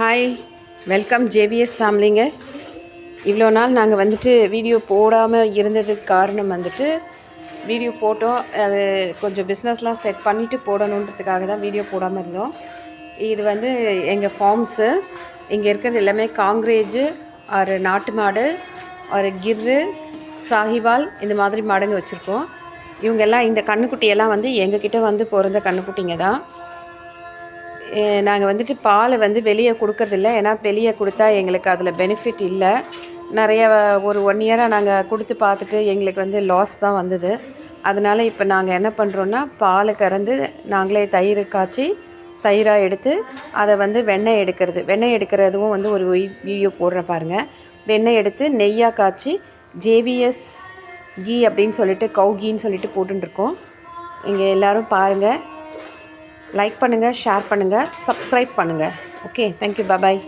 Hi, welcome JVS ஃபேமிலிங்க. இவ்வளோ நாள் நாங்கள் வந்துட்டு வீடியோ போடாமல் இருந்ததுக்கு காரணம் வந்துட்டு வீடியோ போட்டோம், அது கொஞ்சம் பிஸ்னஸ்லாம் செட் பண்ணிவிட்டு போடணுன்றதுக்காக தான் வீடியோ போடாமல் இருந்தோம். இது வந்து எங்கள் ஃபார்ம்ஸு. இங்கே இருக்கிறது எல்லாமே காங்கிரேஜு, ஒரு நாட்டு மாடு, ஒரு கிர்ரு, சாஹிவால், இந்த மாதிரி மாடுங்க வச்சுருக்கோம். இவங்கெல்லாம் இந்த கண்ணுக்குட்டியெல்லாம் வந்து எங்ககிட்ட வந்து பிறந்த கண்ணுக்குட்டிங்க தான். நாங்கள் வந்துட்டு பாலை வந்து வெளியே கொடுக்கறதில்ல, ஏன்னா வெளியே கொடுத்தா எங்களுக்கு அதில் பெனிஃபிட் இல்லை. நிறைய ஒரு 1 இயராக நாங்கள் கொடுத்து பார்த்துட்டு எங்களுக்கு வந்து லாஸ் தான் வந்தது. அதனால் இப்போ நாங்கள் என்ன பண்ணுறோன்னா, பாலை கறந்து நாங்களே தயிர் காய்ச்சி தயிராக எடுத்து அதை வந்து வெண்ணெய் எடுக்கிறதும் வந்து ஒரு வீடியோ போடுறேன் பாருங்கள். வெண்ணெய் எடுத்து நெய்யாக காய்ச்சி ஜேவிஎஸ் கீ அப்படின்னு சொல்லிட்டு கவு கீன்னு சொல்லிட்டு போட்டுருக்கோம். இங்கே எல்லோரும் பாருங்கள், லைக் பண்ணுங்கள், ஷேர் பண்ணுங்கள், சப்ஸ்கிரைப் பண்ணுங்கள். ஓகே, தேங்க்யூ, பாய்.